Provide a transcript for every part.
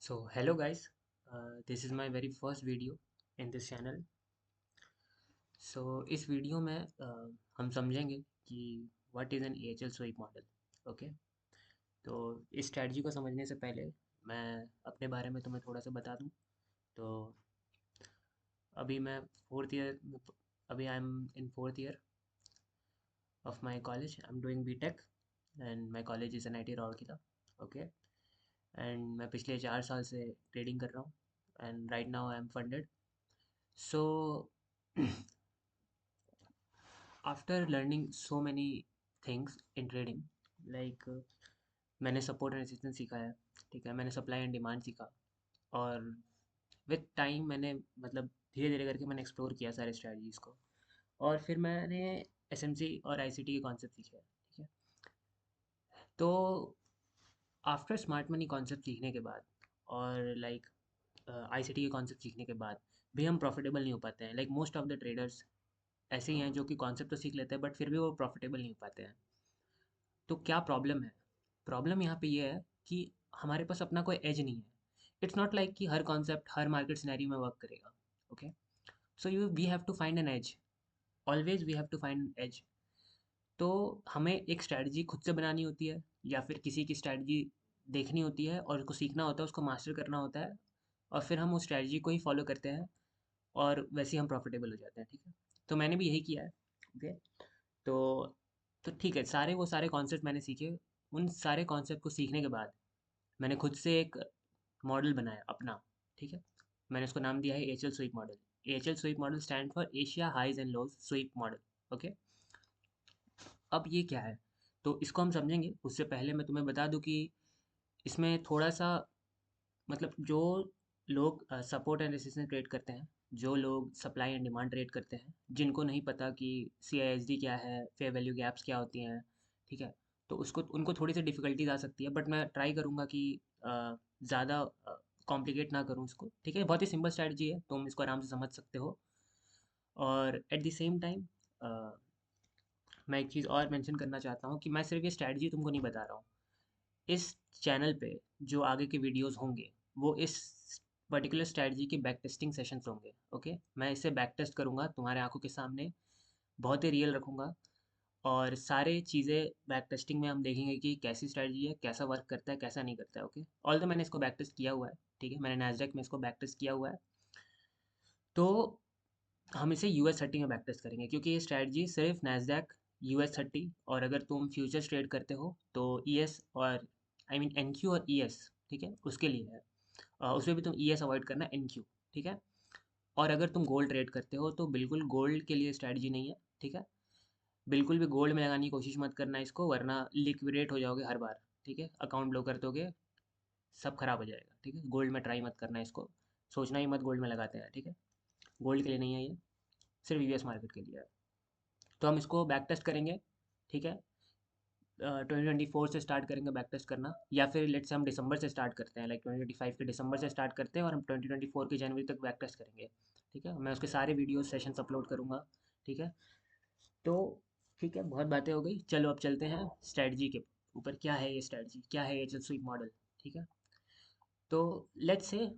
So hello guys, this is my very first video in this channel. So इस video में हम समझेंगे कि what is an AHL sweep model. Okay, तो इस स्ट्रैटेजी को समझने से पहले मैं अपने बारे में तुम्हें थोड़ा सा बता दूं। तो अभी मैं फोर्थ ईयर, अभी I am in fourth year of my college. I am doing BTech and my college is NIT Rourkela. Okay, and मैं पिछले 4 साल से ट्रेडिंग कर रहा हूँ and right now I am funded. So after learning so many things in trading, like मैंने support and resistance सीखा है, ठीक है, मैंने सप्लाई एंड डिमांड सीखा, और विद टाइम मैंने मतलब धीरे धीरे करके मैंने एक्सप्लोर किया सारे स्ट्रैटेजीज़ को, और फिर मैंने SMC और ICT के कॉन्सेप्ट सीखे, ठीक है। तो आफ्टर स्मार्ट मनी कॉन्सेप्ट सीखने के बाद और लाइक ICT के कॉन्सेप्ट सीखने के बाद भी हम प्रॉफिटेबल नहीं हो पाते हैं। Like most of the traders ऐसे ही हैं जो कि कॉन्सेप्ट तो सीख लेते हैं बट फिर भी वो प्रॉफिटेबल नहीं हो पाते हैं। तो क्या प्रॉब्लम है? प्रॉब्लम यहाँ पे ये है कि हमारे पास अपना कोई एज नहीं है। इट्स नॉट लाइक कि हर कॉन्सेप्ट हर मार्केट सिनेरियो में वर्क करेगा। Okay, so you we have to find an edge, always we have to find edge. तो हमें एक स्ट्रैटेजी खुद से बनानी होती है या फिर किसी की स्ट्रैटेजी देखनी होती है और उसको सीखना होता है, उसको मास्टर करना होता है, और फिर हम उस स्ट्रैटेजी को ही फॉलो करते हैं और वैसे ही हम प्रॉफिटेबल हो जाते हैं, ठीक है। तो मैंने भी यही किया है। ओके, तो ठीक है, सारे वो सारे कॉन्सेप्ट मैंने सीखे। उन सारे कॉन्सेप्ट को सीखने के बाद मैंने खुद से एक मॉडल बनाया अपना, ठीक है। मैंने उसको नाम दिया है AHL sweep model. AHL sweep model stand for Asia highs and lows sweep model. Okay, अब ये क्या है तो इसको हम समझेंगे। उससे पहले मैं तुम्हें बता दूं कि इसमें थोड़ा सा मतलब जो लोग सपोर्ट एंड रेसिस्टेंस ट्रेड करते हैं, जो लोग सप्लाई एंड डिमांड ट्रेड करते हैं, जिनको नहीं पता कि CISD क्या है, फेयर वैल्यू गैप्स क्या होती हैं, ठीक है, तो उसको उनको थोड़ी सी डिफ़िकल्टीज आ सकती है, बट मैं ट्राई करूँगा कि ज़्यादा कॉम्प्लिकेट ना करूँ इसको, ठीक है। बहुत ही सिंपल स्ट्रैटेजी है, तुम इसको आराम से समझ सकते हो। और एट द सेम टाइम मैं एक चीज़ और मेंशन करना चाहता हूँ कि मैं सिर्फ ये स्ट्रैटेजी तुमको नहीं बता रहा हूँ। इस चैनल पे जो आगे के वीडियोस होंगे वो इस पर्टिकुलर स्ट्रैटेजी के बैक टेस्टिंग सेशंस होंगे। ओके, मैं इसे बैक टेस्ट करूँगा तुम्हारे आंखों के सामने, बहुत ही रियल रखूँगा, और सारे चीज़ें बैक टेस्टिंग में हम देखेंगे कि कैसी स्ट्रैटेजी है, कैसा वर्क करता है, कैसा नहीं करता है। ओके, ऑल तो मैंने इसको बैक टेस्ट किया हुआ है, ठीक है, मैंने नैस्डैक में इसको बैक टेस्ट किया हुआ है। तो हम इसे US30 में बैक टेस्ट करेंगे क्योंकि ये स्ट्रैटेजी सिर्फ नैस्डैक, US30, और अगर तुम फ्यूचर्स ट्रेड करते हो तो ES और आई मीन NQ और ES, ठीक है, उसके लिए है। उसमें भी तुम ES अवॉइड करना, NQ, ठीक है। और अगर तुम गोल्ड ट्रेड करते हो तो बिल्कुल गोल्ड के लिए स्ट्रैटेजी नहीं है, ठीक है। बिल्कुल भी गोल्ड में लगाने की कोशिश मत करना इसको, वरना लिक्विडेट हो जाओगे हर बार, ठीक है, अकाउंट ब्लो कर दोगे, सब खराब हो जाएगा, ठीक है। गोल्ड में ट्राई मत करना इसको, सोचना ही मत गोल्ड में लगाते हैं, ठीक है। गोल्ड के लिए नहीं है ये, सिर्फ US मार्केट के लिए है। तो हम इसको बैक टेस्ट करेंगे, ठीक है। 2024 से स्टार्ट करेंगे बैक टेस्ट करना, या फिर लेट्स से हम दिसंबर से स्टार्ट करते हैं, लाइक 2025 के दिसंबर से स्टार्ट करते हैं और हम 2024 की जनवरी तक बैक टेस्ट करेंगे, ठीक है। मैं उसके सारे वीडियो सेशंस अपलोड करूँगा, ठीक है। तो ठीक है, बहुत बातें हो गई, चलो अब चलते हैं स्ट्रैटेजी के ऊपर। क्या है ये स्ट्रैटेजी, क्या है ये स्वीप मॉडल, ठीक है। तो लेट्स से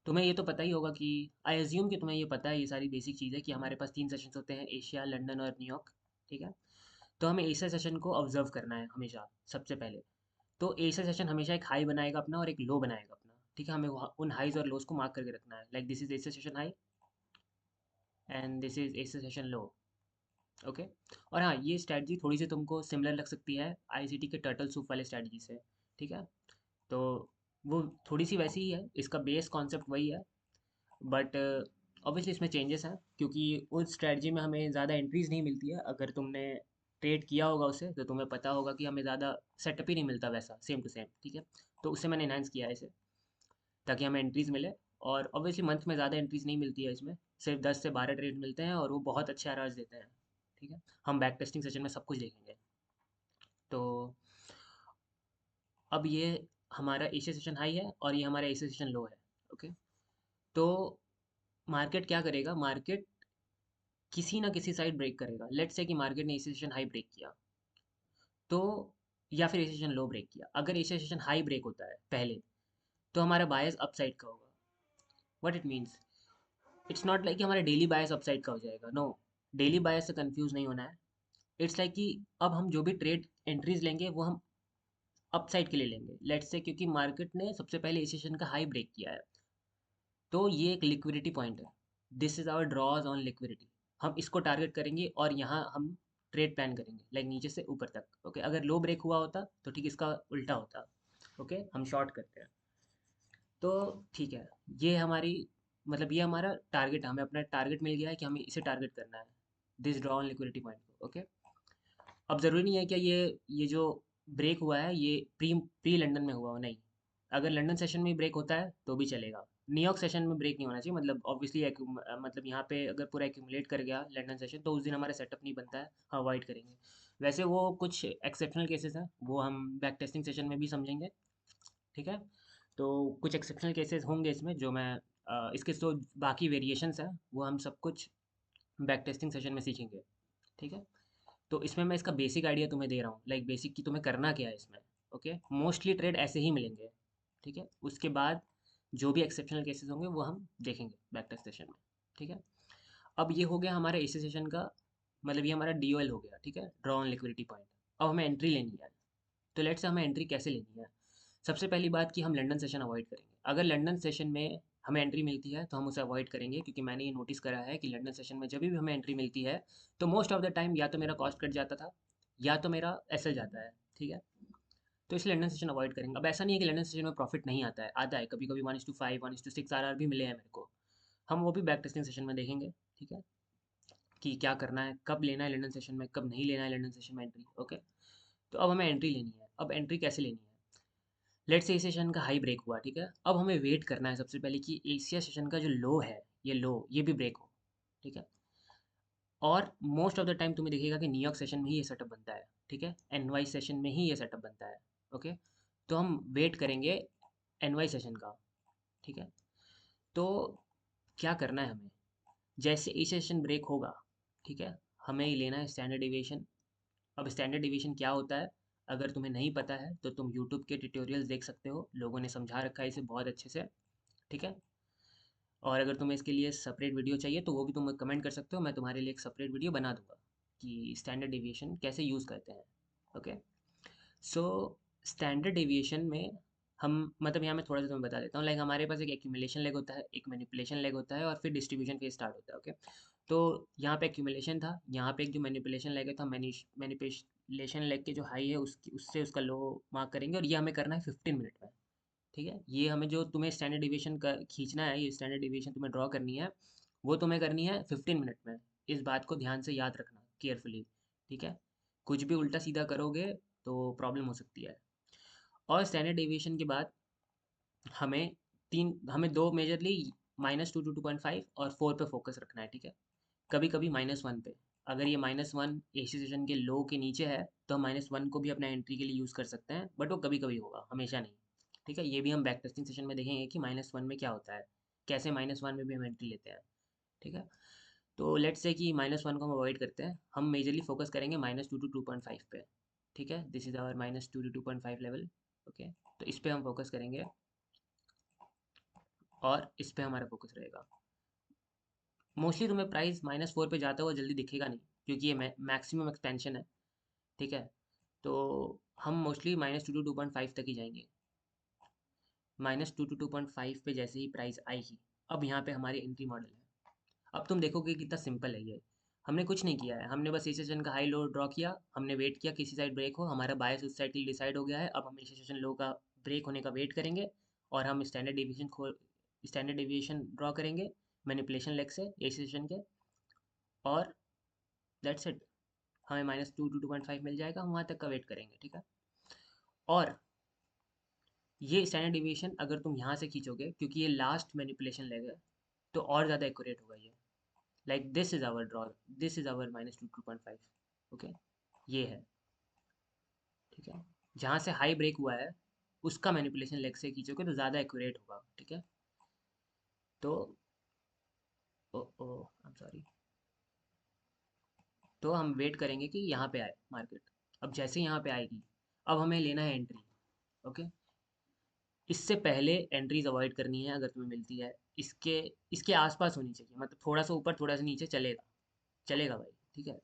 तुम्हें ये तो पता ही होगा कि आई एज्यूम कि तुम्हें ये पता है, ये सारी बेसिक चीज़ है कि हमारे पास 3 सेशंस होते हैं, एशिया, लंदन और न्यूयॉर्क, ठीक है। तो हमें एशिया सेशन को ऑब्जर्व करना है हमेशा, सबसे पहले। तो एशिया सेशन हमेशा एक हाई बनाएगा अपना और एक लो बनाएगा अपना, ठीक है। हमें उन हाइज और लोज को मार्क करके रखना है, like this is Asia session high and this is Asia session low. Okay, और हाँ, ये स्ट्रैटेजी थोड़ी सी तुमको सिमिलर लग सकती है ICT के टर्टल सूप वाले स्ट्रैटेजी से, ठीक है। तो वो थोड़ी सी वैसी ही है, इसका बेस कॉन्सेप्ट वही है, बट ऑब्वियसली इसमें चेंजेस हैं क्योंकि उस स्ट्रैटेजी में हमें ज़्यादा एंट्रीज नहीं मिलती है। अगर तुमने ट्रेड किया होगा उसे तो तुम्हें पता होगा कि हमें ज़्यादा सेटअप ही नहीं मिलता वैसा सेम टू सेम, ठीक है। तो उससे मैंने इन्हांस किया है इसे, ताकि हमें एंट्रीज मिले। और ऑब्वियसली मंथ में ज़्यादा एंट्रीज नहीं मिलती है इसमें, सिर्फ 10 से 12 ट्रेड मिलते हैं और वो बहुत अच्छे आरआर्स देते हैं, ठीक है। हम बैक टेस्टिंग सेशन में सब कुछ देखेंगे। तो अब ये हमारा एशिया सेशन हाई है और ये हमारा एशिया सेशन लो है। ओके, तो मार्केट क्या करेगा, मार्केट किसी ना किसी साइड ब्रेक करेगा। लेट्स से कि मार्केट ने एशिया सेशन हाई ब्रेक किया, तो या फिर एशिया सेशन लो ब्रेक किया। अगर एशिया सेशन हाई ब्रेक होता है पहले, तो हमारा बायस अपसाइड का होगा। What it means, it's not like कि हमारा डेली बायस अपसाइड का हो जाएगा, नो। डेली बायस से कंफ्यूज नहीं होना है। इट्स लाइक कि अब हम जो भी ट्रेड एंट्रीज लेंगे वो हम अपसाइड के लिए लेंगे, लेट्स से, क्योंकि मार्केट ने सबसे पहले इस सेशन का हाई ब्रेक किया है, तो ये एक लिक्विडिटी पॉइंट है। This is our draws on liquidity. हम इसको टारगेट करेंगे और यहाँ हम ट्रेड प्लान करेंगे, लाइक नीचे से ऊपर तक। ओके, अगर लो ब्रेक हुआ होता तो ठीक इसका उल्टा होता। ओके, हम शॉर्ट करते हैं। तो ठीक है, ये हमारी, मतलब ये हमारा टारगेट, हमें अपना टारगेट मिल गया है कि हमें इसे टारगेट करना है, this draw on liquidity point को। ओके, अब ज़रूरी नहीं है कि ये जो ब्रेक हुआ है ये प्री प्री लंदन में हुआ हो, नहीं। अगर लंदन सेशन में ब्रेक होता है तो भी चलेगा, न्यूयॉर्क सेशन में ब्रेक नहीं होना चाहिए। मतलब ऑब्वियसली मतलब यहाँ पे अगर पूरा एक्यूमुलेट कर गया लंदन सेशन तो उस दिन हमारा सेटअप नहीं बनता है, हाँ अवॉइड करेंगे। वैसे वो कुछ एक्सेप्शनल केसेस हैं, वो हम बैक टेस्टिंग सेशन में भी समझेंगे। ठीक है, तो कुछ एक्सेप्शनल केसेस होंगे इसमें जो मैं इसके जो बाकी वेरिएशंस हैं वो हम सब कुछ बैक टेस्टिंग सेशन में सीखेंगे। ठीक है, तो इसमें मैं इसका बेसिक आइडिया तुम्हें दे रहा हूँ, लाइक बेसिक कि तुम्हें करना क्या है इसमें। ओके, मोस्टली ट्रेड ऐसे ही मिलेंगे। ठीक है, उसके बाद जो भी एक्सेप्शनल केसेस होंगे वो हम देखेंगे बैक टेस्ट सेशन में। ठीक है, अब ये हो गया हमारे इसी सेशन का, मतलब ये हमारा डीओएल हो गया। ठीक है, ड्रॉ ऑन लिक्विडिटी पॉइंट। अब हमें एंट्री लेनी है, तो लेट्स से हमें एंट्री कैसे लेनी है। सबसे पहली बात कि हम लंदन सेशन अवॉइड करेंगे। अगर लंदन सेशन में हमें एंट्री मिलती है तो हम उसे अवॉइड करेंगे, क्योंकि मैंने ये नोटिस करा है कि लंदन सेशन में जब भी हमें एंट्री मिलती है तो मोस्ट ऑफ द टाइम या तो मेरा कॉस्ट कट जाता था या तो मेरा एसएल जाता है। ठीक है, तो इसलिए लंदन सेशन अवॉइड करेंगे। अब ऐसा नहीं है कि लंदन सेशन में प्रॉफिट नहीं आता है, आता है कभी कभी 1:5 1:6 आरआर भी मिले हैं मेरे को। हम वो भी बैक टेस्टिंग सेशन में देखेंगे। ठीक है, कि क्या करना है, कब लेना है लंदन सेशन में, कब नहीं लेना है लंदन सेशन में एंट्री। ओके, तो अब हमें एंट्री लेनी है। अब एंट्री कैसे लेनी है, लेट से सेशन का हाई ब्रेक हुआ। ठीक है, अब हमें वेट करना है सबसे पहले कि एशिया सेशन का जो लो है, ये लो ये भी ब्रेक हो। ठीक है, और मोस्ट ऑफ द टाइम तुम्हें दिखेगा कि न्यूयॉर्क सेशन में ही ये सेटअप बनता है। ठीक है, एनवाई सेशन में ही ये सेटअप बनता है। ओके, तो हम वेट करेंगे एनवाई सेशन का। ठीक है, तो क्या करना है हमें, जैसे ए सेशन ब्रेक होगा, ठीक है, हमें ही लेना है स्टैंडर्ड डिविएशन। अब स्टैंडर्ड डिवीजन क्या होता है, अगर तुम्हें नहीं पता है तो तुम यूट्यूब के ट्यूटोरियल्स देख सकते हो, लोगों ने समझा रखा है इसे बहुत अच्छे से। ठीक है, और अगर तुम्हें इसके लिए सेपरेट वीडियो चाहिए तो वो भी तुम कमेंट कर सकते हो, मैं तुम्हारे लिए एक सेपरेट वीडियो बना दूंगा कि स्टैंडर्ड डेविएशन कैसे यूज़ करते हैं। ओके, सो स्टैंडर्ड डेविएशन में हम, मतलब यहाँ मैं थोड़ा सा तुम्हें बता देता हूँ, लाइक हमारे पास एक एक्यूमुलेशन लेग होता है, एक मैनिपुलेशन लेग होता है और फिर डिस्ट्रीब्यूशन फेज स्टार्ट होता है। ओके, तो यहाँ पे एक्यूमुलेशन था, यहाँ पे एक जो मैनिपुलेशन लेग था, मैनिपुलेशन लेग के जो हाई है उसकी उससे उसका लो मार्क करेंगे, और ये हमें करना है 15 मिनट में। ठीक है, ये हमें जो तुम्हें स्टैंडर्ड डिविएशन का खींचना है, ये स्टैंडर्ड डिविएशन तुम्हें ड्रॉ करनी है, वो तुम्हें करनी है 15 मिनट में। इस बात को ध्यान से याद रखना केयरफुली। ठीक है, कुछ भी उल्टा सीधा करोगे तो प्रॉब्लम हो सकती है। और स्टैंडर्ड डिविएशन के बाद हमें दो मेजरली, -2 to 2.5 और 4 पे फोकस रखना है। ठीक है, कभी कभी -1 पे, अगर ये -1 एसी सेशन के लो के नीचे है तो हम -1 को भी अपना एंट्री के लिए यूज़ कर सकते हैं, बट वो कभी कभी होगा, हमेशा नहीं। ठीक है, ये भी हम बैक टेस्टिंग सेशन में देखेंगे कि -1 में क्या होता है, कैसे -1 में भी हम एंट्री लेते हैं। ठीक है, तो लेट्स से कि -1 को हम अवॉइड करते हैं, हम मेजरली फोकस करेंगे -2 to 2.5 पे। ठीक है, this is our -2 to 2.5 level. Okay, तो इस पे हम फोकस करेंगे और इस पे हमारा फोकस रहेगा। मोस्टली तुम्हें प्राइस -4 पे जाता हुआ जल्दी दिखेगा नहीं, क्योंकि ये मैक्सिमम एक्सपेंशन है। ठीक है, तो हम मोस्टली -2 to 2.5 तक ही जाएंगे। -2 to 2.5 पे जैसे ही प्राइस आएगी, अब यहाँ पे हमारी एंट्री मॉडल है। अब तुम देखोगे कितना सिंपल है ये। हमने कुछ नहीं किया है, हमने बस इस सेशन का हाई लो ड्रॉ किया, हमने वेट किया किसी साइड ब्रेक हो, हमारा बायस उस साइड के लिए डिसाइड हो गया है। अब हम इस सेशन लो का ब्रेक होने का वेट करेंगे और हम स्टैंडर्ड डेविएशन ड्रॉ करेंगे मैनिपुलेशन लेग से इस सेशन के, और दैट्स इट। हमें -2 to 2.5 मिल जाएगा, हम वहाँ तक का वेट करेंगे। ठीक है, और ये स्टैंडर्ड डिविएशन अगर तुम यहाँ से खींचोगे, क्योंकि ये लास्ट मैनिपुलेशन लेग है, तो और ज़्यादा एक्यूरेट होगा ये। Like this is our draw, this is our -2 to 2.5। Okay, ये है। ठीक है, जहाँ से हाई ब्रेक हुआ है उसका मैनिपुलेशन लेग से खींचोगे तो ज़्यादा एक्यूरेट होगा। ठीक है, तो ओ ओ आई एम सॉरी, तो हम वेट करेंगे कि यहाँ पे आए मार्केट। अब जैसे यहाँ पे आएगी, अब हमें लेना है एंट्री। ओके, इससे पहले एंट्रीज अवॉइड करनी है अगर तुम्हें मिलती है। इसके इसके आसपास होनी चाहिए, मतलब थोड़ा सा ऊपर थोड़ा सा नीचे चलेगा, चलेगा भाई, ठीक है।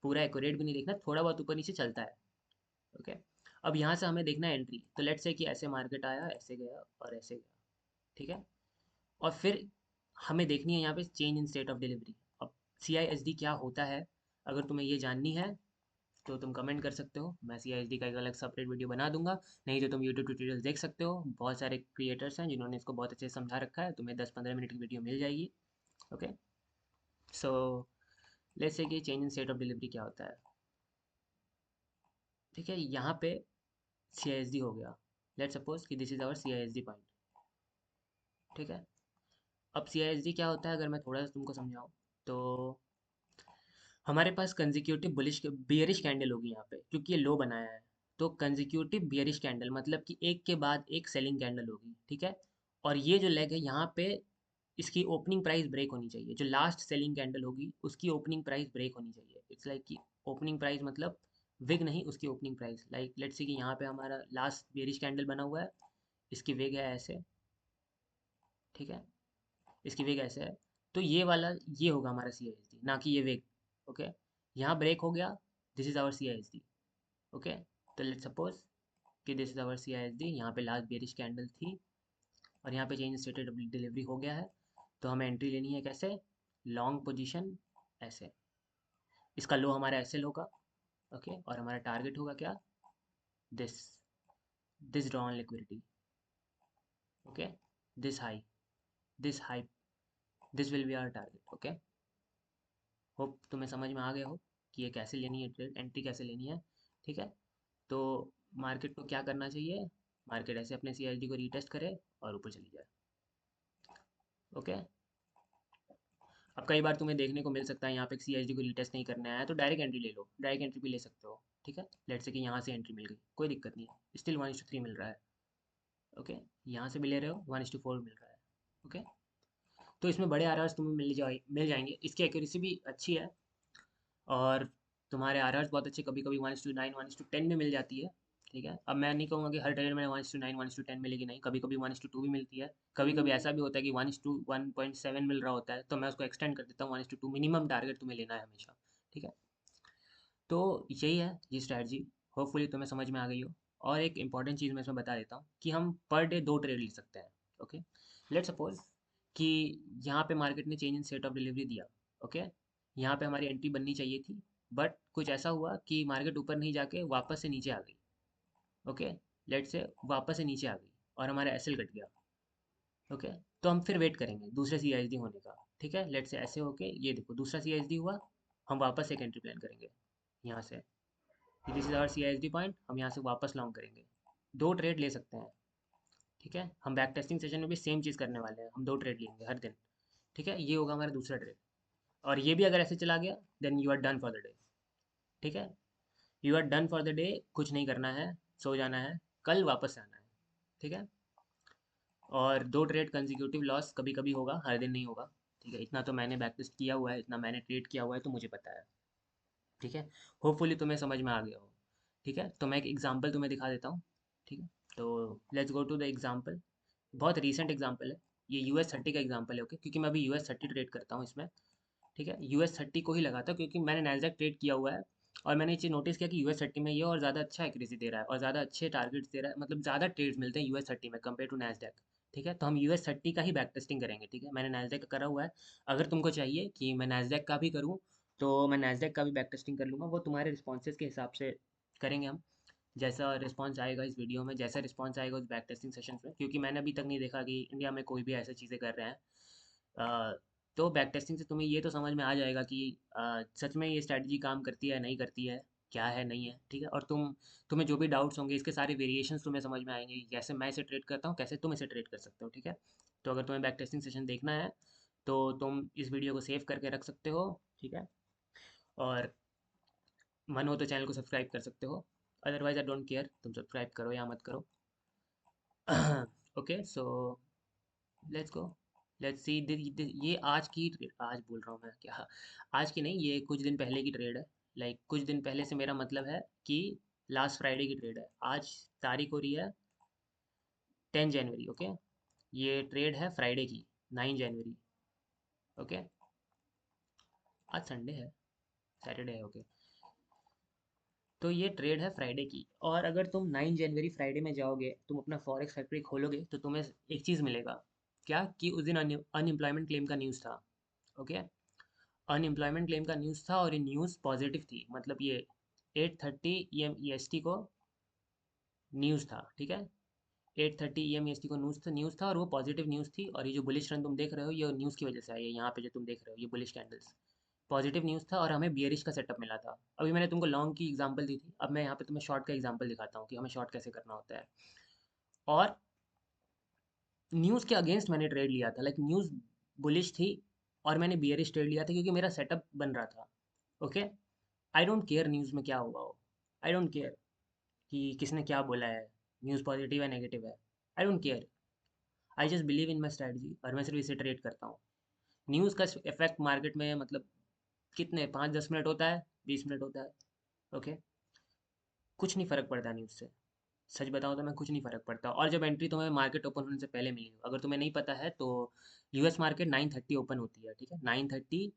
पूरा एक्यूरेट भी नहीं देखना, थोड़ा बहुत ऊपर नीचे चलता है। ओके। अब यहाँ से हमें देखना है एंट्री, तो लेट्स से कि ऐसे मार्केट आया, ऐसे गया और ऐसे गया, ठीक है। और फिर हमें देखनी है यहाँ पे change in state of delivery. अब CISD क्या होता है, अगर तुम्हें ये जाननी है तो तुम कमेंट कर सकते हो, मैं CISD का एक अलग सेपरेट वीडियो बना दूंगा। नहीं तो तुम यूट्यूब ट्यूटोरियल देख सकते हो, बहुत सारे क्रिएटर्स हैं जिन्होंने इसको बहुत अच्छे से समझा रखा है, तुम्हें 10-15 मिनट की वीडियो मिल जाएगी। ओके। सो लेट्स से कि change in state of delivery क्या होता है, ठीक है। यहाँ पे CISD हो गया, लेट्स सपोज कि this is our CISD point, ठीक है। अब CISD क्या होता है अगर मैं थोड़ा सा तुमको समझाऊँ, तो हमारे पास कंजिक्यूटिव बुलिश बियरिश कैंडल होगी यहाँ पे, क्योंकि ये लो बनाया है। तो कंजिक्यूटिव बियरिश कैंडल मतलब कि एक के बाद एक सेलिंग कैंडल होगी, ठीक है। और ये जो लेग है यहाँ पे, इसकी ओपनिंग प्राइस ब्रेक होनी चाहिए, जो लास्ट सेलिंग कैंडल होगी उसकी ओपनिंग प्राइस ब्रेक होनी चाहिए। इट्स लाइक कि ओपनिंग प्राइस मतलब विग नहीं, उसकी opening price. Like let's see कि यहाँ पे हमारा लास्ट बेरिश कैंडल बना हुआ है, इसकी विग है ऐसे, ठीक है। इसकी वेग ऐसे है, तो ये वाला, ये होगा हमारा CISD, ना कि ये वेग। ओके। यहाँ ब्रेक हो गया, this is our CISD। Okay. तो लेट्स सपोज कि दिस इज आवर CISD, यहाँ पे लास्ट बेरिश कैंडल थी और यहाँ पे चेंज स्टेटेड डिलीवरी हो गया है। तो हमें एंट्री लेनी है कैसे, लॉन्ग पोजीशन ऐसे, इसका लो हमारा SL होगा। ओके। और हमारा टारगेट होगा क्या, this this draw on liquidity. Okay. This high, this high, this will be our target. Okay. Hope तुम्हें समझ में आ गया हो कि ये कैसे लेनी है ट्रेड, एंट्री कैसे लेनी है, ठीक है। तो मार्केट को क्या करना चाहिए, मार्केट ऐसे अपने CISD को रीटेस्ट करे और ऊपर चली जाए। ओके। अब कई बार तुम्हें देखने को मिल सकता है यहाँ पे CISD को रीटेस्ट नहीं करना है तो डायरेक्ट एंट्री ले लो, डायरेक्ट एंट्री भी ले सकते हो, ठीक है। लेट्स से कि यहाँ से एंट्री मिल गई, कोई दिक्कत नहीं है, स्टिल 1:3 मिल रहा है। ओके। यहाँ से भी ले रहे हो, 1:4 मिल रहा है। ओके। तो इसमें बड़े RRs तुम्हें मिल जाएंगे, इसकी एक्यूरेसी भी अच्छी है। और तुम्हारे RRs बहुत अच्छे, कभी कभी 1:9 1:10 में मिल जाती है, ठीक है। अब मैं नहीं कहूँगा कि हर ट्रेड में 1:9 1:10 मिलेगी, नहीं, कभी कभी 1:2 भी मिलती है। कभी कभी ऐसा भी होता है कि 1:1.7 मिल रहा होता है, तो मैं उसको एक्सटेंड कर देता हूँ 1:2, मिनिमम टारगेट तुम्हें लेना है हमेशा, ठीक है। तो यही है ये स्ट्रैटेजी, होपफुली तुम्हें समझ में आ गई हो। और एक इंपॉर्टेंट चीज़ मैं इसमें बता देता हूँ कि हम पर डे 2 ट्रेड ले सकते हैं। ओके। लेट सपोज कि यहाँ पे मार्केट ने change in set of delivery दिया। ओके। यहाँ पे हमारी एंट्री बननी चाहिए थी, बट कुछ ऐसा हुआ कि मार्केट ऊपर नहीं जाके वापस से नीचे आ गई। ओके। लेट से वापस से नीचे आ गई और हमारा SL कट गया। ओके। तो हम फिर वेट करेंगे दूसरे CISD होने का, ठीक है। लेट से ऐसे होके ये देखो दूसरा CISD हुआ, हम वापस एक एंट्री प्लान करेंगे यहाँ से, this is our CISD point, हम यहाँ से वापस लॉन्ग करेंगे। 2 ट्रेड ले सकते हैं, ठीक है। हम बैक टेस्टिंग सेशन में भी सेम चीज़ करने वाले हैं, हम 2 ट्रेड लेंगे हर दिन, ठीक है। ये होगा हमारा दूसरा ट्रेड। और ये भी अगर ऐसे चला गया, then you are done for the day, ठीक है। You are done for the day, कुछ नहीं करना है, सो जाना है, कल वापस आना है, ठीक है। और 2 ट्रेड कंजिक्यूटिव लॉस कभी कभी होगा, हर दिन नहीं होगा, ठीक है। इतना तो मैंने बैक टेस्ट किया हुआ है, इतना मैंने ट्रेड किया हुआ है, तो मुझे पता है, ठीक है। होपफुली तुम्हें समझ में आ गया हो, ठीक है। तो मैं एक एग्जांपल तुम्हें दिखा देता हूँ, ठीक है। तो let's go to the example, बहुत रीसेंट एग्जांपल है, ये US30 का एग्जांपल है। ओके। क्योंकि मैं अभी US30 ट्रेड करता हूँ इसमें, ठीक है। US30 को ही लगाता हूँ क्योंकि मैंने नैस्डैक ट्रेड किया हुआ है। और मैंने ये चीज़ नोटिस किया कि US30 में ये और ज़्यादा अच्छा एक्यूरेसी दे रहा है और ज़्यादा अच्छे टारगेट्स दे रहा है, मतलब ज़्यादा ट्रेड्स मिलते हैं US30 में कंपेयर टू नैस्डैक, ठीक है। तो हम US30 का ही बैक टेस्टिंग करेंगे, ठीक है। मैंने नैस्डैक का करा हुआ है, अगर तुमको चाहिए कि मैं नैस्डैक का भी करूँ तो मैं नैस्डैक का भी बैक टेस्टिंग कर लूँगा, वो तुम्हारे रिस्पॉन्सेज के हिसाब से करेंगे हम। जैसा रिस्पॉन्स आएगा इस वीडियो में, जैसा रिस्पॉन्स आएगा उस बैक टेस्टिंग सेशंस में, क्योंकि मैंने अभी तक नहीं देखा कि इंडिया में कोई भी ऐसी चीज़ें कर रहे हैं। तो बैक टेस्टिंग से तुम्हें ये तो समझ में आ जाएगा कि सच में ये स्ट्रैटेजी काम करती है नहीं करती है, क्या है नहीं है, ठीक है। और तुम्हें जो भी डाउट्स होंगे इसके सारे वेरिएशंस तुम्हें समझ में आएंगे कि कैसे मैं इसे ट्रेड करता हूँ, कैसे तुम इसे ट्रेड कर सकते हो, ठीक है। तो अगर तुम्हें बैक टेस्टिंग सेशन देखना है तो तुम इस वीडियो को सेव करके रख सकते हो, ठीक है। और मन हो तो चैनल को सब्सक्राइब कर सकते हो, अदरवाइज आई डोंट केयर तुम सब्सक्राइब करो या मत करो। Okay. So let's go, let's see. ये आज बोल रहा हूँ मैं क्या, आज की नहीं, ये कुछ दिन पहले की ट्रेड है। लाइक कुछ दिन पहले से मेरा मतलब है कि लास्ट फ्राइडे की ट्रेड है। आज तारीख हो रही है 10 जनवरी, ओके। ये ट्रेड है फ्राइडे की, 9 जनवरी, ओके। आज संडे है, सैटरडे है, ओके। तो ये ट्रेड है फ्राइडे की, और अगर तुम 9 जनवरी फ्राइडे में जाओगे, तुम अपना फॉरेक्स फैक्ट्री खोलोगे, तो तुम्हें एक चीज़ मिलेगा। क्या कि उस दिन अनएम्प्लॉयमेंट क्लेम का न्यूज़ था, ओके। अनएम्प्लॉयमेंट क्लेम का न्यूज़ था, और ये न्यूज़ पॉजिटिव थी, मतलब ये 8:30 EM EST को न्यूज़ था, ठीक है। 8:30 EM EST को न्यूज़ था, और वो पॉजिटिव न्यूज़ थी। और ये जो बुलिश रन तुम देख रहे हो, ये न्यूज़ की वजह से आई है। यहाँ पे जो तुम देख रहे हो, ये बुलिश कैंडल्स पॉजिटिव न्यूज़ था, और हमें बियरिश का सेटअप मिला था। अभी मैंने तुमको लॉन्ग की एग्जांपल दी थी, अब मैं यहाँ पे तुम्हें शॉर्ट का एग्जांपल दिखाता हूँ कि हमें शॉर्ट कैसे करना होता है। और न्यूज़ के अगेंस्ट मैंने ट्रेड लिया था, लाइक न्यूज़ बुलिश थी, और मैंने बियरिश ट्रेड लिया था, क्योंकि मेरा सेटअप बन रहा था, okay. I don't care news में क्या हुआ हो, आई डोंट केयर कि किसने क्या बोला है, न्यूज़ पॉजिटिव है नेगेटिव है, I don't care. I just believe in my strategy, और मैं सिर्फ इसे ट्रेड करता हूँ। न्यूज़ का इफेक्ट मार्केट में मतलब कितने 5-10 मिनट होता है, 20 मिनट होता है, ओके। कुछ नहीं फ़र्क पड़ता न्यूज़ से। सच बताऊँ तो मैं कुछ नहीं फ़र्क पड़ता। और जब एंट्री तुम्हें मार्केट ओपन होने से पहले मिली हो, अगर तुम्हें नहीं पता है तो यूएस मार्केट 9:30 ओपन होती है, ठीक है। 9:30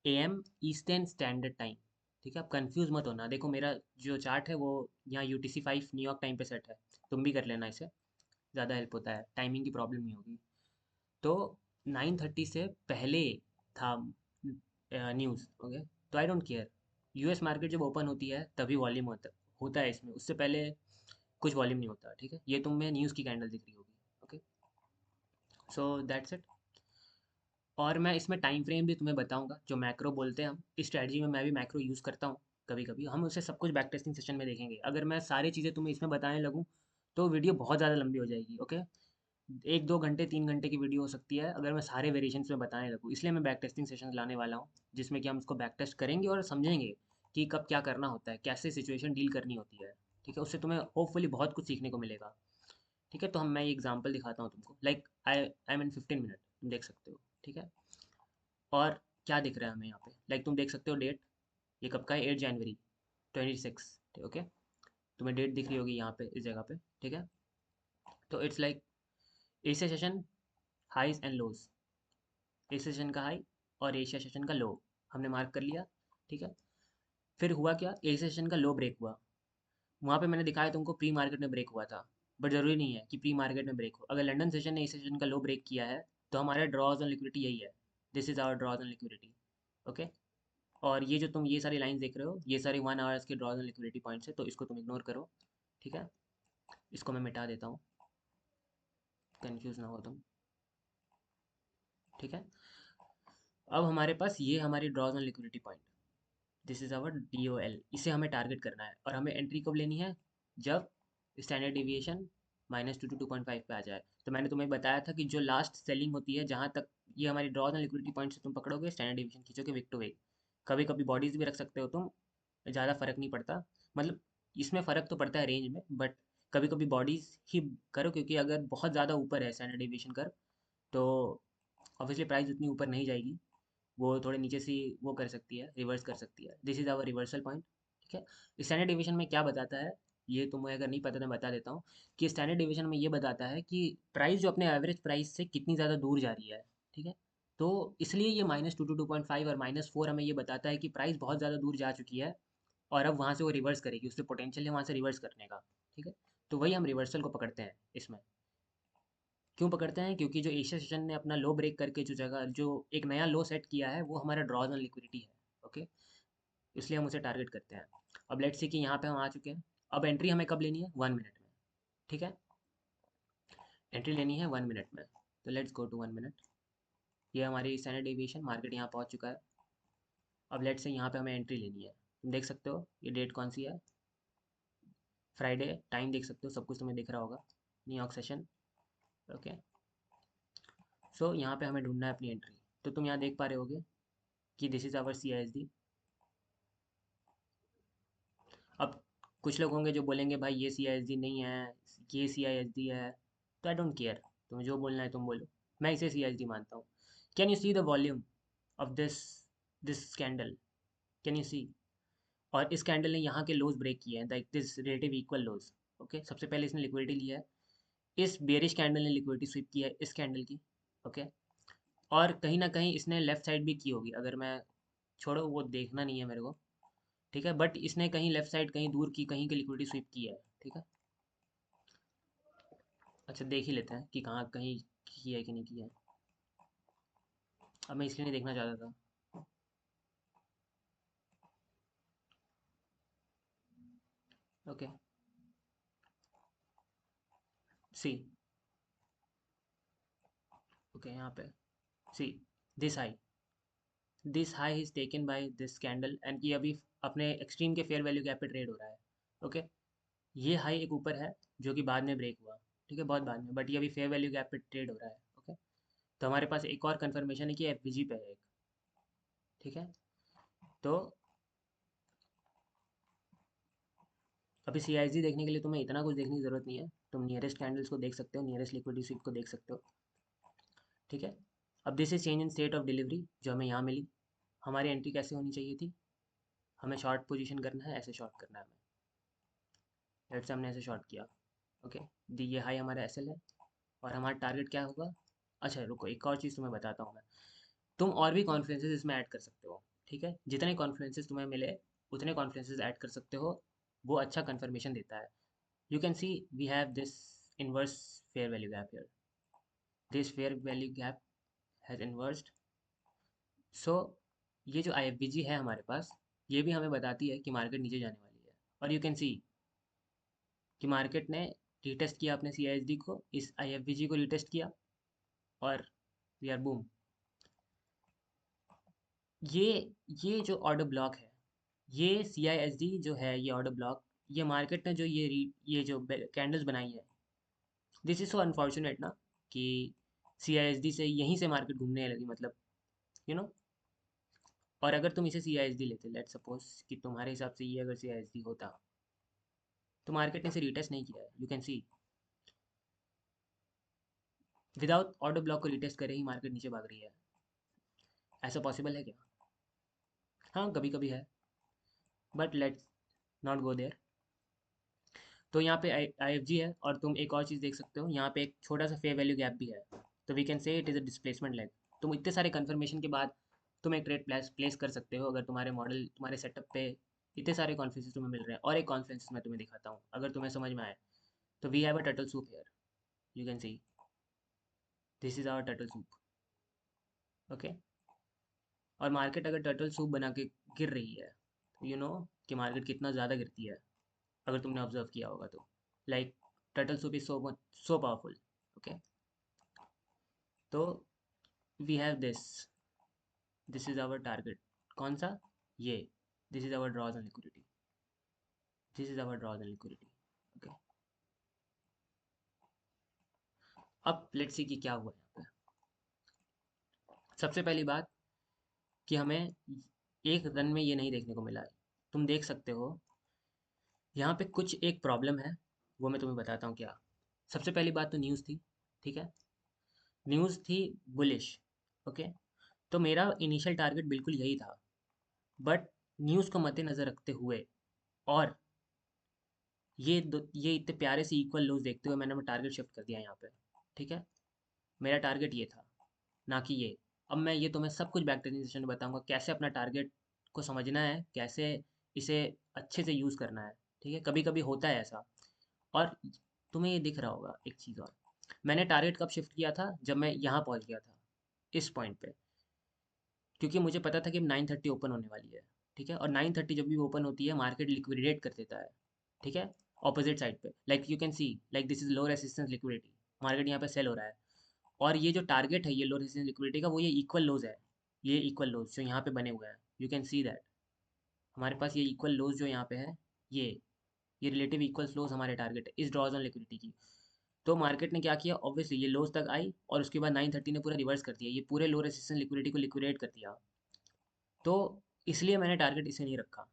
AM ईस्टर्न स्टैंडर्ड टाइम, ठीक है। आप कंफ्यूज मत होना। देखो मेरा जो चार्ट है वो यहाँ UTC 5 न्यूयॉर्क टाइम पे सेट है। तुम भी कर लेना इसे, ज़्यादा हेल्प होता है, टाइमिंग की प्रॉब्लम नहीं होगी। तो 9:30 से पहले था न्यूज़, ओके। तो I don't care. US market जब ओपन होती है तभी वॉल्यूम होता है इसमें, उससे पहले कुछ वॉल्यूम नहीं होता, ठीक है। ये तुम्हें न्यूज़ की कैंडल दिख रही होगी, ओके। So that's it. और मैं इसमें टाइम फ्रेम भी तुम्हें बताऊंगा, जो मैक्रो बोलते हैं हम। इस स्ट्रैटेजी में मैं भी मैक्रो यूज़ करता हूँ कभी कभी। हम उसे सब कुछ बैक टेस्टिंग सेशन में देखेंगे। अगर मैं सारी चीज़ें तुम्हें इसमें बताने लगूँ तो वीडियो बहुत ज़्यादा लंबी हो जाएगी, ओके। 1-2 घंटे 3 घंटे की वीडियो हो सकती है अगर मैं सारे वेरिएशंस में बताने लगूँ। इसलिए मैं बैक टेस्टिंग सेशन लाने वाला हूँ, जिसमें कि हम इसको बैक टेस्ट करेंगे और समझेंगे कि कब क्या करना होता है, कैसे सिचुएशन डील करनी होती है, ठीक है। उससे तुम्हें होपफुली बहुत कुछ सीखने को मिलेगा, ठीक है। तो हम मैं ये एग्जांपल दिखाता हूँ तुमको, like I am in 15 minute, तुम देख सकते हो, ठीक है। और क्या दिख रहा है हमें यहाँ पे, लाइक तुम देख सकते हो डेट, ये कब का है, 8 जनवरी 2026, ओके। तुम्हें डेट दिख रही होगी यहाँ पे, इस जगह पे, ठीक है। तो it's like Asia session highs and lows, Asia session का हाई और एशिया सेशन का लो हमने मार्क कर लिया, ठीक है। फिर हुआ क्या, एशिया सेशन का लो ब्रेक हुआ। वहाँ पे मैंने दिखाया तुमको प्री मार्केट में ब्रेक हुआ था, बट ज़रूरी नहीं है कि प्री मार्केट में ब्रेक हो। अगर लंदन सेशन ने एशिया सेशन का लो ब्रेक किया है, तो हमारा ड्रॉज ऑन लिक्विडिटी यही है। This is our draws on liquidity, okay. और ये जो तुम ये सारी लाइंस देख रहे हो, ये सारी 1 आवर्स के ड्रॉज ऑन लिक्विडिटी पॉइंट्स है, तो इसको तुम इग्नोर करो, ठीक है। इसको मैं मिटा देता हूँ, कंफ्यूज ना हो तुम, ठीक है। अब हमारे पास ये हमारी draws on liquidity point, this is our DOL, इसे हमें टारगेट करना है। और हमें एंट्री कब लेनी है, जब स्टैंडर्ड डिविएशन -2 to 2.5 पे आ जाए। तो मैंने तुम्हें बताया था कि जो लास्ट सेलिंग होती है, जहाँ तक ये हमारी ड्रॉज ऑन लिक्विडिटी पॉइंट से तुम पकड़ोगे, स्टैंडर्ड डिविएशन खींचोगे विक टू विक। कभी कभी बॉडीज भी रख सकते हो तुम, ज़्यादा फर्क नहीं पड़ता। मतलब इसमें फ़र्क तो पड़ता है रेंज में, बट कभी कभी बॉडीज ही करो, क्योंकि अगर बहुत ज़्यादा ऊपर है स्टैंडर्ड डिविएशन कर, तो ऑब्वियसली प्राइस उतनी ऊपर नहीं जाएगी, वो थोड़े नीचे से वो कर सकती है, रिवर्स कर सकती है। This is our reversal point, ठीक है। स्टैंडर्ड डिवीजन में क्या बताता है, ये तुम्हें अगर नहीं पता तो मैं बता देता हूँ, कि स्टैंडर्ड डिवीजन में ये बताता है कि प्राइस जो अपने एवरेज प्राइस से कितनी ज़्यादा दूर जा रही है, ठीक है। तो इसलिए ये -2 to 2.5 और -4 हमें ये बताता है कि प्राइस बहुत ज़्यादा दूर जा चुकी है, और अब वहाँ से वो रिवर्स करेगी, उससे पोटेंशियल है वहाँ से रिवर्स करने का, ठीक है। तो वही हम रिवर्सल को पकड़ते हैं इसमें। क्यों पकड़ते हैं, क्योंकि जो एशिया सेशन ने अपना लो ब्रेक करके जो जगह जो एक नया लो सेट किया है, वो हमारा ड्रॉज ऑन लिक्विडिटी है, ओके। इसलिए हम उसे टारगेट करते हैं। अब लेट्स सी कि यहाँ पे हम आ चुके हैं। अब एंट्री हमें कब लेनी है, 1 मिनट में, ठीक है। एंट्री लेनी है 1 मिनट में, तो लेट्स गो टू 1 मिनट। ये हमारी स्टैंडर्ड डेविएशन मार्केट यहाँ पहुँच चुका है। अब लेट्स से यहाँ पे हमें एंट्री लेनी है। तुम देख सकते हो ये डेट कौन सी है, फ्राइडे, टाइम देख सकते हो, सब कुछ तुम्हें दिख रहा होगा, न्यूयॉर्क सेशन, ओके। सो यहाँ पे हमें ढूंढना है अपनी एंट्री। तो तुम यहाँ देख पा रहे होगे कि दिस इज़ आवर CISD। अब कुछ लोग होंगे जो बोलेंगे भाई ये CISD नहीं है, ये CISD है। तो आई डोंट केयर, तुम्हें जो बोलना है तुम बोलो, मैं इसे CISD मानता हूँ। Can you see the volume of this this candle, can you see. और इस कैंडल ने यहाँ के लोज ब्रेक किए हैं, like this relative equal lows, okay. सबसे पहले इसने लिक्विडिटी लिया है, इस बेरिश कैंडल ने लिक्विडिटी स्वीप की है इस कैंडल की, ओके। और कहीं ना कहीं इसने लेफ्ट साइड भी की होगी, अगर मैं, छोड़ो वो देखना नहीं है मेरे को, ठीक है, बट इसने कहीं लेफ्ट साइड कहीं दूर की कहीं की लिक्विडिटी स्वीप की है, ठीक है। अच्छा देख ही लेते हैं कि कहाँ कहीं की है कि नहीं की है। अब मैं इसलिए नहीं देखना चाहता था। ओके, सी, ओके यहाँ पे see, this high, this high is taken by this candle and ये अभी अपने एक्सट्रीम के फेयर वैल्यू गैप पे ट्रेड हो रहा है, ओके। ये हाई एक ऊपर है जो कि बाद में ब्रेक हुआ, ठीक है, बहुत बाद में, बट ये अभी फेयर वैल्यू गैप पे ट्रेड हो रहा है, ओके। तो हमारे पास एक और कंफर्मेशन है कि एफवीजी पे है एक, ठीक है। तो अभी सीआईजी देखने के लिए तुम्हें इतना कुछ देखने की जरूरत नहीं है, तुम नियरेस्ट कैंडल्स को देख सकते हो, नियरेस्ट लिक्विडिटी स्वीप को देख सकते हो, ठीक है। अब this is change in state of delivery जो हमें यहाँ मिली। हमारी एंट्री कैसे होनी चाहिए थी, हमें शॉर्ट पोजीशन करना है, ऐसे शॉर्ट करना है हमें, लेट्स से हमने ऐसे शॉर्ट किया, ओके। दी ये हाई हमारा एसएल है और हमारा टारगेट क्या होगा। अच्छा रुको, एक और चीज़ तुम्हें बताता हूँ मैं, तुम और भी कॉन्फ्रेंसेस इसमें ऐड कर सकते हो, ठीक है, जितने कॉन्फ्रेंसेस तुम्हें मिले उतने कॉन्फ्रेंसेस ऐड कर सकते हो, वो अच्छा कंफर्मेशन देता है। You can see we have this inverse fair value gap here, this fair value gap has inversed. So ये जो आईएफबीजी है हमारे पास, ये भी हमें बताती है कि मार्केट नीचे जाने वाली है। और यू कैन सी कि मार्केट ने रिटेस्ट किया अपने सीआईएसडी को, इस आईएफबीजी को रिटेस्ट किया, और वी आर बूम। ये ये जो ऑर्डर ब्लॉक है, ये सीआईएसडी जो है, ये ऑर्डर ब्लॉक, ये मार्केट ने जो ये जो कैंडल्स बनाई है, दिस इज सो अनफॉर्चुनेट ना, कि सीआईएसडी से यहीं से मार्केट घूमने लगी, मतलब यू you नो know? और अगर तुम इसे सीआईएसडी लेते, लेट सपोज कि तुम्हारे हिसाब से ये अगर सीआईएसडी होता, तो मार्केट ने इसे रिटेस्ट नहीं किया है, you can C without order block को रिटेस्ट करे ही मार्केट नीचे भाग रही है। ऐसा पॉसिबल है क्या? हाँ कभी कभी है, but let's not go there. तो यहाँ पे आई एफ जी है, और तुम एक और चीज़ देख सकते हो, यहाँ पे एक छोटा सा फेयर वैल्यू गैप भी है, तो we can say it is a displacement leg. तुम इतने सारे कंफर्मेशन के बाद तुम एक ट्रेड प्लेस कर सकते हो, अगर तुम्हारे मॉडल तुम्हारे सेटअप पे इतने सारे कॉन्फ्रेंसेस तुम्हें मिल रहे हैं। और एक कॉन्फ्रेंस मैं तुम्हें दिखाता हूँ अगर तुम्हें समझ में आए। तो we have a turtle soup here, you can see this is our turtle soup, okay. और मार्केट अगर टर्टल सूप बना के गिर रही है, तो यू नो कि मार्केट कितना ज़्यादा गिरती है, अगर तुमने ऑब्जर्व किया होगा तो, like turtle soup is so powerful, okay. तो we have this is our target, कौन सा, ये, this is our draws and liquidity, this is our draws and liquidity, okay. अब लेट्स सी कि क्या हुआ यहाँ पे। सबसे पहली बात कि हमें एक रन में ये नहीं देखने को मिला है। तुम देख सकते हो यहाँ पे कुछ एक प्रॉब्लम है, वो मैं तुम्हें बताता हूँ क्या। सबसे पहली बात तो न्यूज़ थी, ठीक है, न्यूज़ थी बुलिश, ओके। तो मेरा इनिशियल टारगेट बिल्कुल यही था, बट न्यूज़ को मद्देनज़र रखते हुए, और ये इतने प्यारे से इक्वल लोज देखते हुए, मैंने अपना टारगेट शिफ्ट कर दिया यहाँ पे, ठीक है। मेरा टारगेट ये था, ना कि ये। अब मैं ये तुम्हें सब कुछ बैक ट्रेनिंग सेशन में बताऊंगा, कैसे अपना टारगेट को समझना है, कैसे इसे अच्छे से यूज़ करना है, ठीक है। कभी कभी होता है ऐसा। और तुम्हें ये दिख रहा होगा एक चीज़ और, मैंने टारगेट कब शिफ्ट किया था, जब मैं यहाँ पहुँच गया था इस पॉइंट पे, क्योंकि मुझे पता था कि 9:30 ओपन होने वाली है, ठीक है। और 9:30 जब भी ओपन होती है, मार्केट लिक्विडेट कर देता है, ठीक है, ऑपोजिट साइड पे, like you can C, like this is low resistance liquidity, market यहाँ पे सेल हो रहा है। और ये जो टारगेट है ये लो रेजिस्टेंस लिक्विडिटी का, वो ये इक्वल लोज है, ये इक्वल लोज जो यहाँ पे बने हुए हैं, यू कैन सी दैट, हमारे पास ये इक्वल लोज जो यहाँ पे है, ये ये रिलेटिव इक्वल लोज हमारे टारगेट है इस ड्रॉज ऑन लिक्विडिटी की। तो मार्केट ने क्या किया, ऑब्वियसली ये लोज तक आई, और उसके बाद 9:30 ने पूरा रिवर्स कर दिया, ये पूरे लो रेजिस्टेंस लिक्विडिटी को लिक्विडेट कर दिया। तो इसलिए मैंने टारगेट इसे नहीं रखा।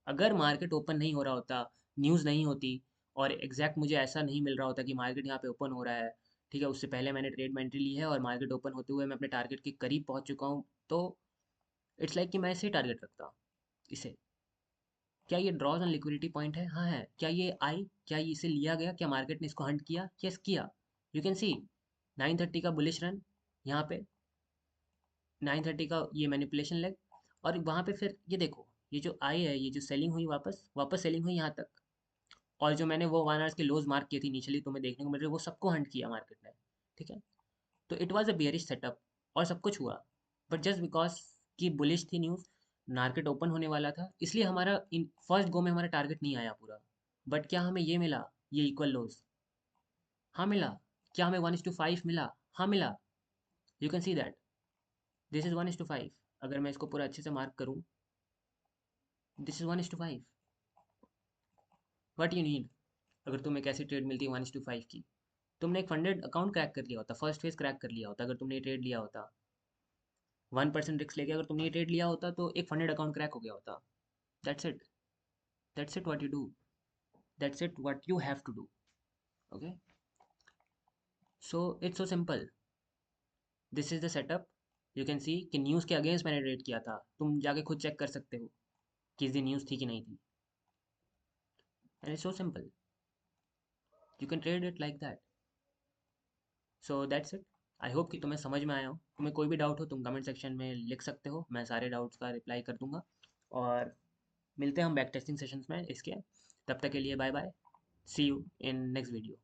अगर मार्केट ओपन नहीं हो रहा होता, न्यूज़ नहीं होती, और एग्जैक्ट मुझे ऐसा नहीं मिल रहा होता कि मार्केट यहाँ पे ओपन हो रहा है, ठीक है, उससे पहले मैंने ट्रेड में एंट्री ली है और मार्केट ओपन होते हुए मैं अपने टारगेट के करीब पहुँच चुका हूँ, तो इट्स लाइक कि मैं इसे टारगेट रखता, इसे, क्या ये ड्रॉज ऑन लिक्विडिटी पॉइंट है? हाँ है। क्या ये आई? क्या ये इसे लिया गया? क्या मार्केट ने इसको हंट किया? यस किया। यू कैन सी 9:30 का बुलिश रन यहाँ पे, 9:30 का ये मैनिपुलेशन लेग, और वहाँ पे फिर ये देखो, ये जो आई है, ये जो सेलिंग हुई, वापस वापस सेलिंग हुई यहाँ तक, और जो मैंने वो 1 आवर्स के लोज मार्क किए थी इनिशियली तुम्हें देखने को मिल रहे, वो सबको हंट किया मार्केट ने। ठीक है, तो it was a bearish setup और सब कुछ हुआ, बट जस्ट बिकॉज कि बुलिश थी न्यूज़, मार्केट ओपन होने वाला था, इसलिए हमारा इन फर्स्ट गो में हमारा टारगेट नहीं आया पूरा। बट क्या हमें ये मिला, ये इक्वल लोज? हाँ मिला। क्या हमें 1:5 मिला? हाँ मिला। You can see that this is 1:5। अगर मैं इसको पूरा अच्छे से मार्क करूँ, this is 1:5। What you need, अगर तुम्हें कैसी ट्रेड मिलती है 1:5 की? तुमने एक फंडेड अकाउंट क्रैक कर लिया होता, फर्स्ट फेज क्रैक कर लिया होता, अगर तुमने ये ट्रेड लिया होता 1% रिस्क लेके, अगर तुमने ये ट्रेड लिया होता तो एक फंडेड अकाउंट क्रैक हो गया होता। That's it, that's it what you do, that's it what you have to do. Okay, so it's so simple, this is the setup. You can see कि न्यूज़ के against मैंने trade किया था, तुम जाके खुद चेक कर सकते हो कि इस दिन न्यूज़ थी कि नहीं थी, and it's so simple, you can trade it like that. So that's it. I hope कि तुम्हें समझ में आया हो। तुम्हें कोई भी डाउट हो तुम कमेंट सेक्शन में लिख सकते हो, मैं सारे डाउट्स का रिप्लाई कर दूंगा। और मिलते हैं हम बैक टेस्टिंग सेशंस में इसके। तब तक के लिए bye bye, see you in next video.